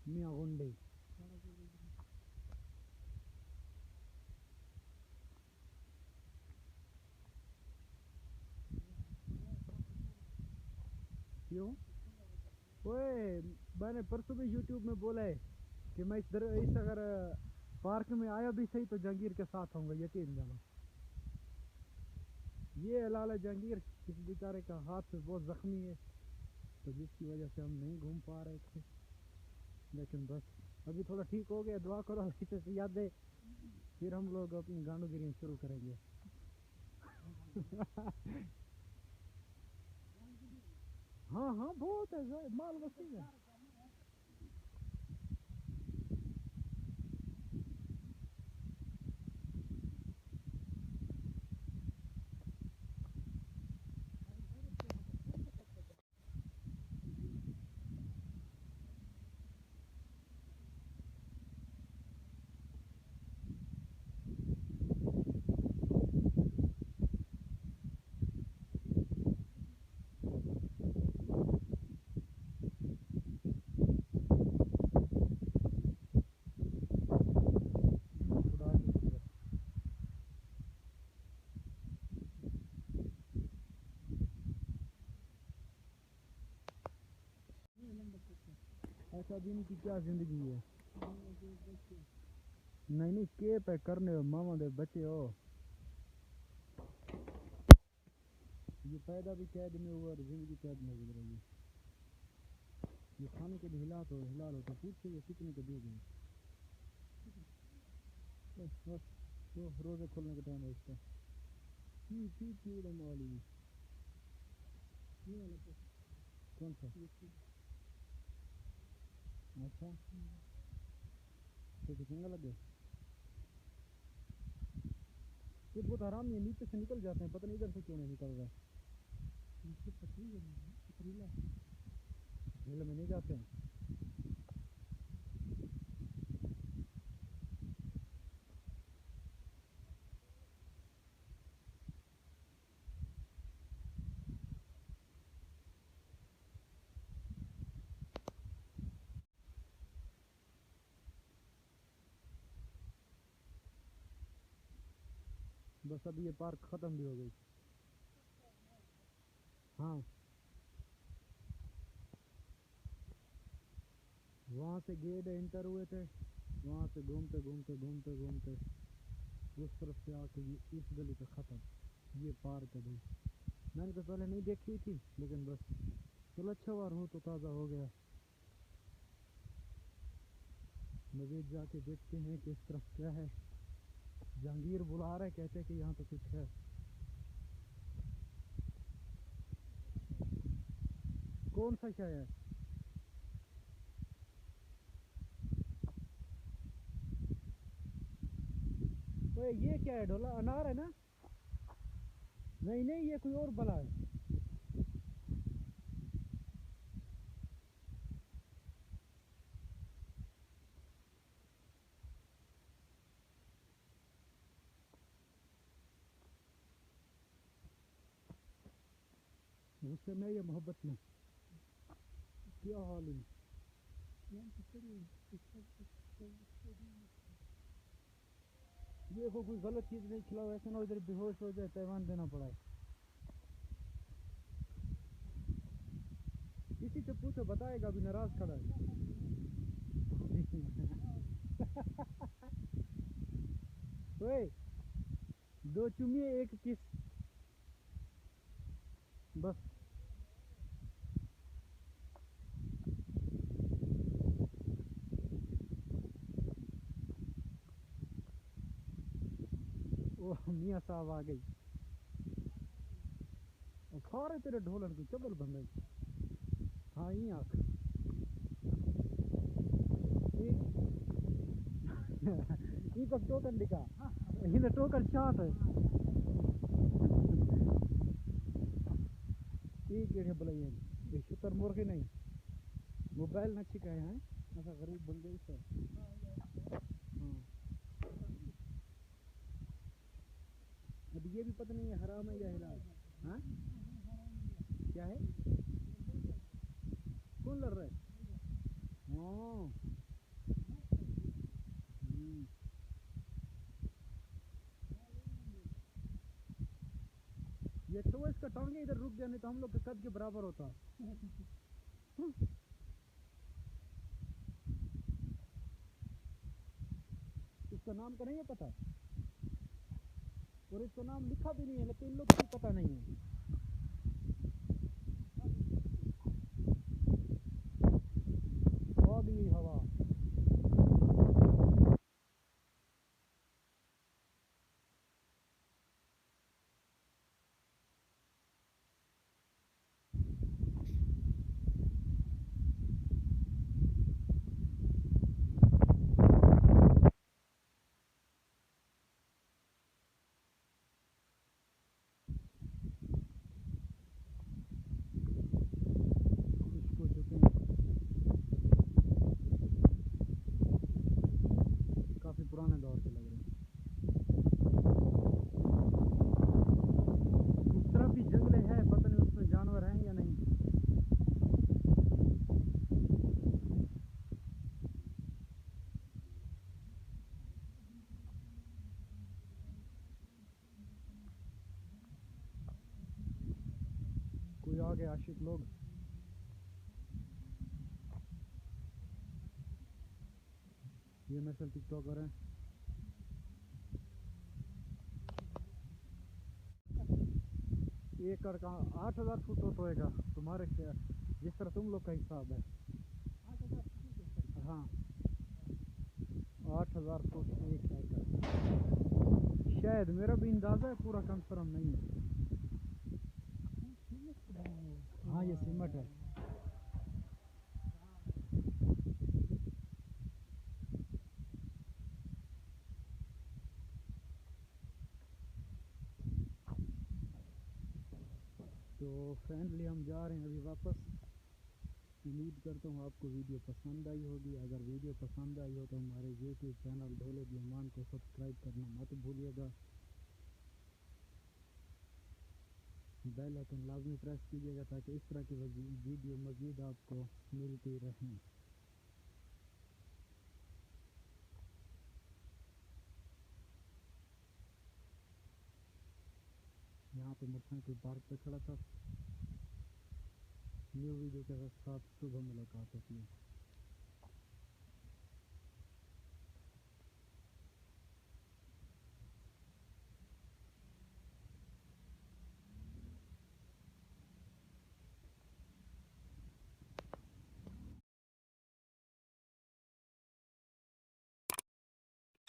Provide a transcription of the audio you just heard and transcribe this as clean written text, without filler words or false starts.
मियाँ गुंडे क्यों? ओए मैंने परसों भी यूट्यूब में बोला है कि मैं इस अगर पार्क में आया भी सही तो जहांगीर के साथ आऊँगा, यकीन जानो। ये लाला जहांगीर इस बेचारे का हाथ बहुत ज़ख्मी है, तो जिसकी वजह से हम नहीं घूम पा रहे थे, लेकिन बस अभी थोड़ा ठीक हो गया। दुआ करो अच्छे से याद है, फिर हम लोग अपनी गांडूगिरी शुरू करेंगे। हाँ हाँ बहुत है, माल बस्ती है। खुदा की कुदरत। ऐसा दिन की क्या जिंदगी है। नहीं नहीं के पे करने हो मामा दे बच्चे हो। ये पैदा भी कैद में हुआ और जिंदगी कैद में गुजरेगी। ये खाने के लिए हिला लो तो पूछे ये कितने के दिए गए। बस बस तो रोजे खोलने का टाइम है इसका। की उड़न वाली कौन सा? अच्छा तो चंगा लगे। ये बहुत आराम, ये नीचे से निकल जाते हैं, पता नहीं इधर से क्यों नहीं निकल रहा है। झील में नहीं जाते हैं। बस अभी ये पार्क खत्म भी हो गई। हाँ वहाँ से गेट एंटर हुए थे, वहाँ से घूमते घूमते घूमते घूमते उस तरफ से आके ये इस गली पे ख़त्म। ये पार्क है भाई। मैंने तो पहले नहीं देखी थी, लेकिन बस चलो अच्छा हुआ, रूह तो ताज़ा हो गया। मज़ीद जाके देखते हैं कि इस तरफ क्या है। जहांगीर बुला रहे, कहते कि यहाँ तो कुछ है। कौन सा शाय है? ओए ये क्या है, ढोला अनार है ना? नहीं नहीं ये कोई और बला है। गुस्से में या मोहब्बत में? क्या हाल है? ये कोई गलत चीज़ नहीं खिलाओ, ऐसा ना इधर बेहोश हो जाए, पैमान देना पड़ा है। किसी से पूछो बताएगा, अभी नाराज खड़ा है। ओए दो चुमिए एक किस, बस। ओ मियाँ साहब आ गई। और खा रहे तेरे ढोलन को चबल बन गई। हाँ ही आख। इनको टोकन दिखा, इन्हें टोकन चाट है। ये केड़े बुलाइए ये शुतर मुर्गे नहीं। मोबाइल न छिकाए हैं, ऐसा गरीब बन गई सर। हाँ अब ये भी पता नहीं है हराम है या हलाल। हाँ क्या है? कौन लड़ रहा है? हाँ। हम्म, ये अच्छा हुआ इसका टांगे इधर रुक गया, नहीं तो हम लोग के कद के बराबर होता। इसका नाम का नहीं है पता, और इसका नाम लिखा भी नहीं है, लेकिन इन लोग को भी पता नहीं है। आ गई हवा। इसको चुके हैं, काफी पुराने दौर के लग रहे हैं। उस तरफ भी जंगले हैं, पता नहीं उसमें जानवर हैं या नहीं। कोई आ गए आशिक लोग। ये मेरे साथ टिकटॉकर हैं। एकड़ का 8,000 फुट तो होएगा तुम्हारे से, जिस तरह तुम लोग का हिसाब है। हाँ, 8,000 फुट 1 एकड़ शायद, मेरा भी अंदाजा है, पूरा कंफर्म नहीं है। हाँ, ये सीमट है। तो फ्रेंडली हम जा रहे हैं अभी वापस। उम्मीद करता हूँ आपको वीडियो पसंद आई होगी। अगर वीडियो पसंद आई हो तो हमारे यूट्यूब चैनल ढोले मेहमान को सब्सक्राइब करना मत भूलिएगा। बेल आइकन लाजमी प्रेस कीजिएगा ताकि इस तरह की वीडियो मज़ीद आपको मिलती रहें। यहाँ पे मोटरसाइकिल पार्क पे खड़ा था। न्यू वीडियो के साथ सुबह मुलाकात होती है।